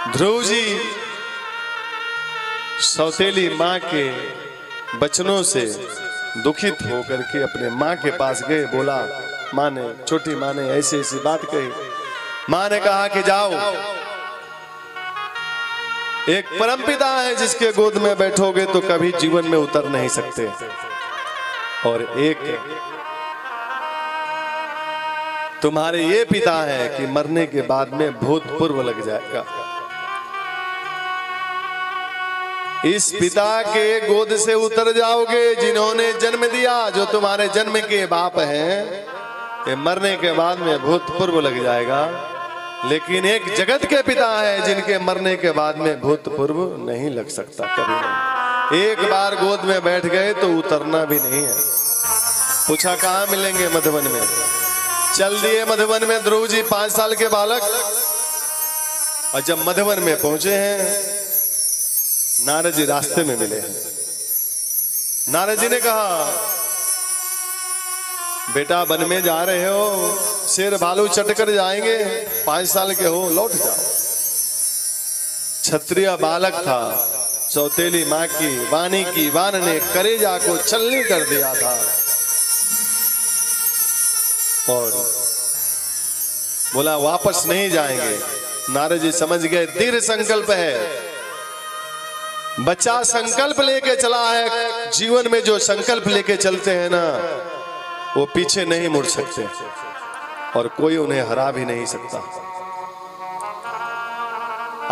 ध्रुव जी सौतेली माँ के बचनों से दुखित होकर के अपने माँ के पास गए। बोला, माँ ने, छोटी माँ ने ऐसी ऐसी बात कही। माँ ने कहा कि जाओ, एक परमपिता है जिसके गोद में बैठोगे तो कभी जीवन में उतर नहीं सकते, और एक तुम्हारे ये पिता है कि मरने के बाद में भूतपूर्व लग जाएगा। इस पिता के गोद से उतर जाओगे जिन्होंने जन्म दिया, जो तुम्हारे जन्म के बाप हैं, ये मरने के बाद में भूतपूर्व लग जाएगा। लेकिन एक जगत के पिता है जिनके मरने के बाद में भूतपूर्व नहीं लग सकता, कभी नहीं। एक बार गोद में बैठ गए तो उतरना भी नहीं है। पूछा कहाँ मिलेंगे? मधुबन में। चल दिए मधुबन में ध्रुव जी, 5 साल के बालक। और जब मधुबन में पहुंचे हैं, नारद जी रास्ते में मिले हैं। नारद जी ने कहा, बेटा वन में जा रहे हो, शेर भालू चट कर जाएंगे, 5 साल के हो, लौट जाओ। क्षत्रिय बालक था, सौतेली माँ की वाणी की वान ने कलेजा को छलनी कर दिया था, और बोला वापस नहीं जाएंगे। नारद जी समझ गए दृढ़ संकल्प है। बच्चा संकल्प लेके चला है, जीवन में जो संकल्प लेके चलते हैं ना, वो पीछे नहीं मुड़ सकते और कोई उन्हें हरा भी नहीं सकता।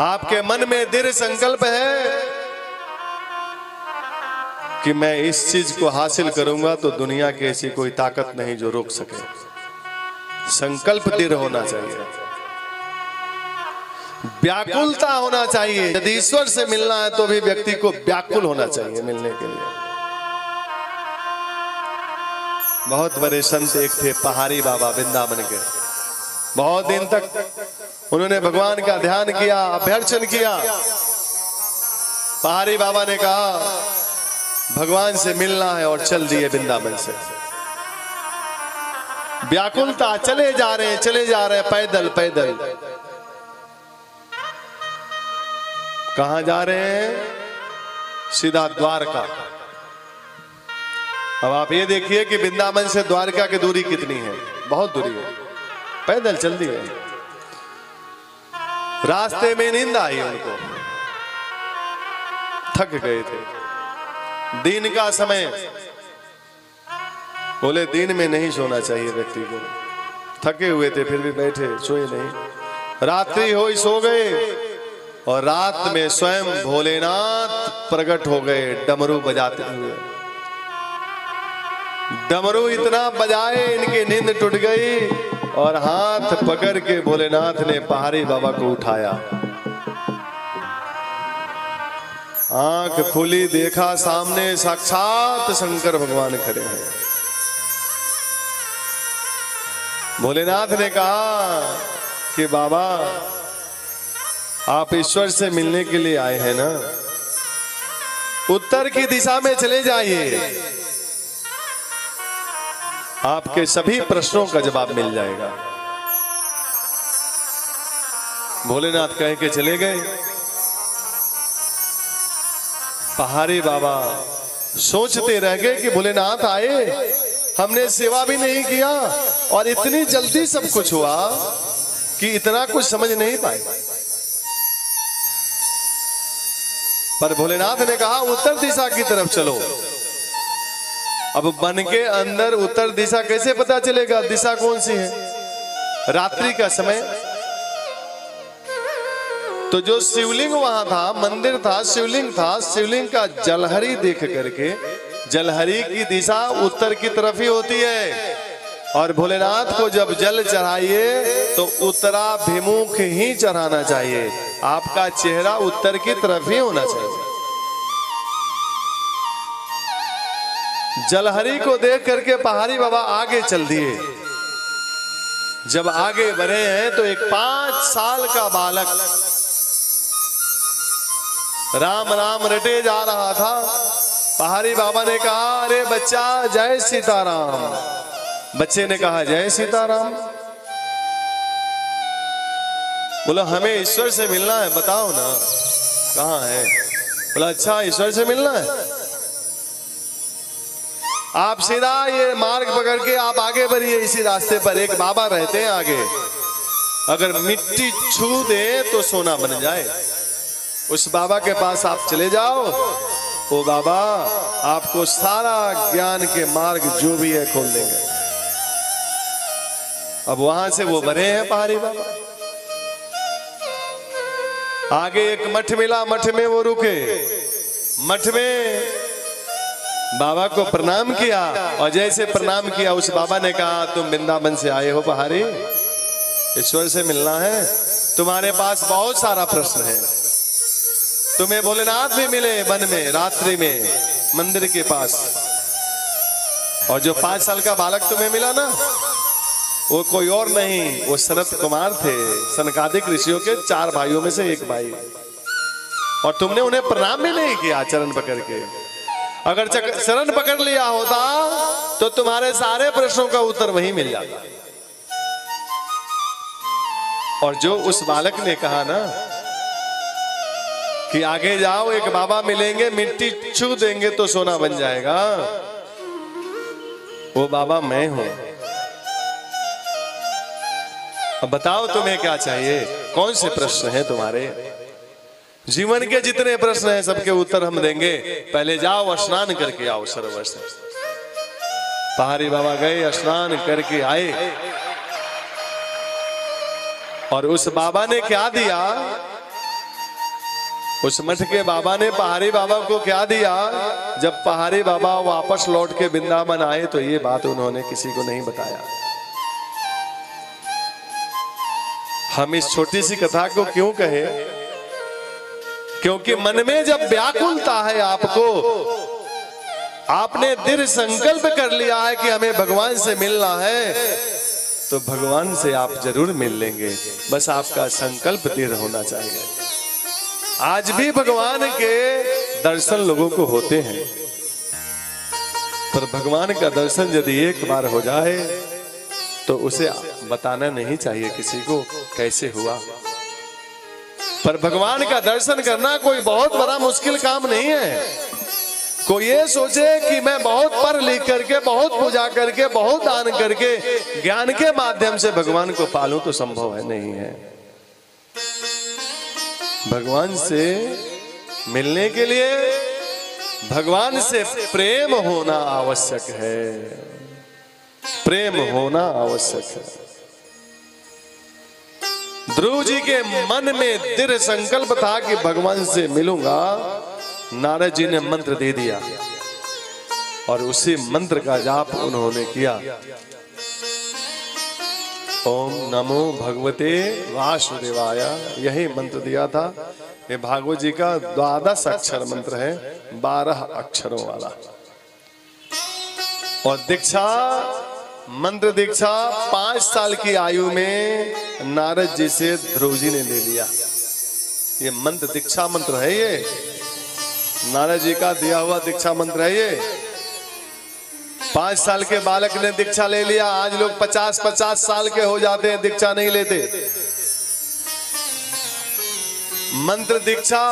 आपके मन में दृढ़ संकल्प है कि मैं इस चीज को हासिल करूंगा तो दुनिया की ऐसी कोई ताकत नहीं जो रोक सके। संकल्प दृढ़ होना चाहिए, व्याकुलता होना चाहिए। यदि ईश्वर से मिलना है तो भी व्यक्ति को व्याकुल होना चाहिए मिलने के लिए। बहुत बड़े संत एक थे पहाड़ी बाबा, वृंदावन के। बहुत दिन तक उन्होंने भगवान का ध्यान किया, अभ्यर्चन किया। पहाड़ी बाबा ने कहा भगवान से मिलना है, और चल दिए वृंदावन से। व्याकुलता, चले जा रहे हैं पैदल पैदल। कहां जा रहे हैं? सीधा द्वारका। अब आप ये देखिए कि वृंदावन से द्वारका की दूरी कितनी है, बहुत दूरी है। पैदल चल दिए। रास्ते में नींद आई उनको, थक गए थे। दिन का समय, बोले दिन में नहीं सोना चाहिए व्यक्ति को। थके हुए थे फिर भी बैठे, सोए नहीं। रात्रि हुई, सो गए, और रात में स्वयं भोलेनाथ प्रकट हो गए डमरू बजाते हुए। डमरू इतना बजाए इनकी नींद टूट गई, और हाथ पकड़ के भोलेनाथ ने पहाड़ी बाबा को उठाया। आंख खुली, देखा सामने साक्षात शंकर भगवान खड़े हैं। भोलेनाथ ने कहा कि बाबा आप ईश्वर से मिलने के लिए आए हैं ना, उत्तर की दिशा में चले जाइए, आपके सभी प्रश्नों का जवाब मिल जाएगा। भोलेनाथ कह के चले गए। पहाड़ी बाबा सोचते रह गए कि भोलेनाथ आए, हमने सेवा भी नहीं किया, और इतनी जल्दी सब कुछ हुआ कि इतना कुछ समझ नहीं पाए। पर भोलेनाथ ने कहा उत्तर दिशा की तरफ चलो। अब मन के अंदर उत्तर दिशा कैसे पता चलेगा? दिशा कौन सी है? रात्रि का समय, तो जो शिवलिंग वहां था, मंदिर था, शिवलिंग था, शिवलिंग का जलहरी देख करके, जलहरी की दिशा उत्तर की तरफ ही होती है। और भोलेनाथ को जब जल चढ़ाइए तो उत्तराभिमुख ही चढ़ाना चाहिए। आपका चेहरा उत्तर की तरफ ही होना चाहिए। जलहरी को देख करके पहाड़ी बाबा आगे चल दिए। जब आगे बढ़े हैं तो एक 5 साल का बालक राम राम रटे जा रहा था। पहाड़ी बाबा ने कहा, अरे बच्चा जय सीताराम। बच्चे ने कहा जय सीताराम। बोला हमें ईश्वर से मिलना है, बताओ ना कहाँ है। बोला अच्छा ईश्वर से मिलना है, आप सीधा ये मार्ग पकड़ के आप आगे बढ़िए। इसी रास्ते पर एक बाबा रहते हैं आगे, अगर मिट्टी छू दे तो सोना बन जाए। उस बाबा के पास आप चले जाओ, वो बाबा आपको सारा ज्ञान के मार्ग जो भी है खोल देंगे। अब वहां से वो बने हैं पहाड़ी बाबा। आगे एक मठ मिला, मठ में वो रुके। मठ में बाबा को प्रणाम किया, और जैसे प्रणाम किया उस बाबा ने कहा तुम वृंदावन से आए हो पहाड़ी, ईश्वर से मिलना है, तुम्हारे पास बहुत सारा प्रश्न है। तुम्हें भोलेनाथ भी मिले वन में रात्रि में मंदिर के पास, और जो 5 साल का बालक तुम्हें मिला ना, वो कोई और नहीं, वो सनत कुमार थे, सनकादिक ऋषियों के 4 भाइयों में से एक भाई। और तुमने उन्हें प्रणाम भी नहीं किया चरण पकड़ के। अगर चरण पकड़ लिया होता तो तुम्हारे सारे प्रश्नों का उत्तर वहीं मिल जाता। और जो उस बालक ने कहा ना कि आगे जाओ एक बाबा मिलेंगे, मिट्टी छू देंगे तो सोना बन जाएगा, वो बाबा मैं हूं। अब बताओ तुम्हें क्या चाहिए, कौन से प्रश्न हैं तुम्हारे? जीवन के जितने प्रश्न हैं सबके उत्तर हम देंगे। पहले जाओ स्नान करके आओ सरोवर से। पहाड़ी बाबा गए, स्नान करके आए, और उस बाबा ने क्या दिया, उस मठ के बाबा ने पहाड़ी बाबा को क्या दिया? जब पहाड़ी बाबा वापस लौट के वृंदावन आए तो ये बात उन्होंने किसी को नहीं बताया। हम इस छोटी सी कथा को क्यों कहे? क्योंकि मन में जब व्याकुलता है आपको, आपने दृढ़ संकल्प कर लिया है कि हमें भगवान से मिलना है, तो भगवान से आप जरूर मिल लेंगे। बस आपका संकल्प दृढ़ होना चाहिए। आज भी भगवान के दर्शन लोगों को होते हैं, पर भगवान का दर्शन यदि एक बार हो जाए तो उसे बताना नहीं चाहिए किसी को कैसे हुआ। पर भगवान का दर्शन करना कोई बहुत बड़ा मुश्किल काम नहीं है। कोई ये सोचे कि मैं बहुत पढ़ लिख करके, बहुत पूजा करके, बहुत दान करके, ज्ञान के माध्यम से भगवान को पालूं, तो संभव है नहीं है। भगवान से मिलने के लिए भगवान से प्रेम होना आवश्यक है। प्रेम होना आवश्यक है। ध्रुव जी के मन में दृढ़ संकल्प था कि भगवान से मिलूंगा। नारद जी ने मंत्र दे दिया और उसी मंत्र का जाप उन्होंने किया। ओम नमो भगवते वासुदेवाय, यही मंत्र दिया था। ये भागवत जी का 12 अक्षर मंत्र है, 12 अक्षरों वाला। और दीक्षा, मंत्र दीक्षा 5 साल की आयु में नारद जी से ध्रुव जी ने ले लिया। ये मंत्र दीक्षा मंत्र है, ये नारद जी का दिया हुआ दीक्षा मंत्र है। ये 5 साल के बालक ने दीक्षा ले लिया। आज लोग 50-50 साल के हो जाते हैं, दीक्षा नहीं लेते। मंत्र दीक्षा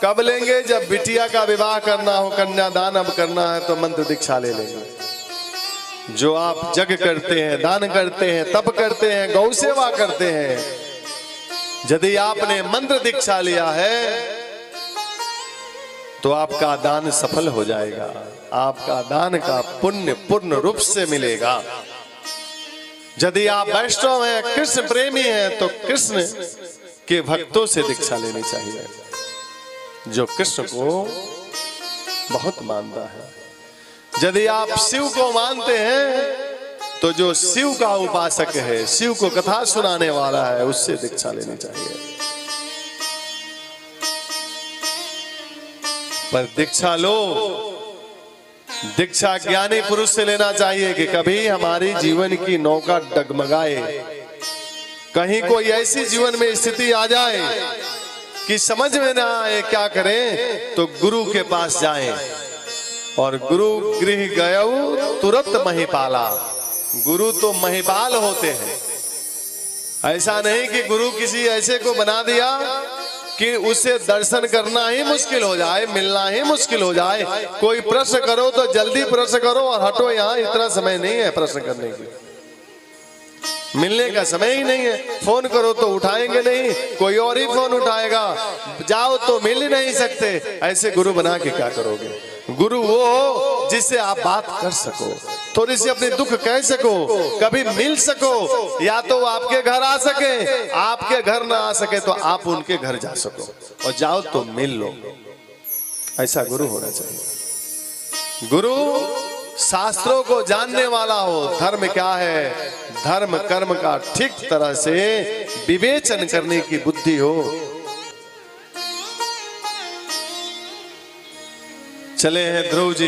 कब लेंगे? जब बिटिया का विवाह करना हो, कन्यादान अब करना है, तो मंत्र दीक्षा ले लेंगे। जो आप जग करते हैं, दान करते हैं, तप करते हैं, गौ सेवा करते हैं, यदि आपने मंत्र दीक्षा लिया है तो आपका दान सफल हो जाएगा। आपका दान का पुण्य पूर्ण रूप से मिलेगा। यदि आप वैष्णव हैं, कृष्ण प्रेमी हैं, तो कृष्ण के भक्तों से दीक्षा लेनी चाहिए, जो कृष्ण को बहुत मानता है। यदि आप शिव को मानते हैं तो जो शिव का उपासक है, शिव को कथा सुनाने वाला है, उससे दीक्षा लेनी चाहिए। पर दीक्षा लो, दीक्षा ज्ञानी पुरुष से लेना चाहिए कि कभी हमारी जीवन की नौका डगमगाए, कहीं कोई ऐसी जीवन में स्थिति आ जाए कि समझ में ना आए क्या करें, तो गुरु के पास जाएं। और गुरु गृह गयऊ तुरंत महिपाला। गुरु तो महिपाल होते हैं। ऐसा नहीं कि गुरु किसी ऐसे को बना दिया कि उससे दर्शन करना ही मुश्किल हो जाए, मिलना ही मुश्किल हो जाए। कोई प्रश्न करो तो जल्दी प्रश्न करो और हटो, यहाँ इतना समय नहीं है प्रश्न करने की, मिलने का समय ही नहीं है। फोन करो तो उठाएंगे नहीं, कोई और ही फोन उठाएगा, जाओ तो मिल ही नहीं सकते। ऐसे गुरु बना के क्या करोगे? गुरु वो हो जिससे आप बात कर सको, थोड़ी सी अपने दुख कह सको, कभी मिल सको, या तो वो आपके घर आ सके, आपके घर ना आ सके तो आप उनके घर जा सको, और जाओ तो मिल लो। ऐसा गुरु होना चाहिए। गुरु शास्त्रों को जानने वाला हो, धर्म क्या है, धर्म कर्म का ठीक तरह से विवेचन करने की बुद्धि हो। चले हैं ध्रुव जी।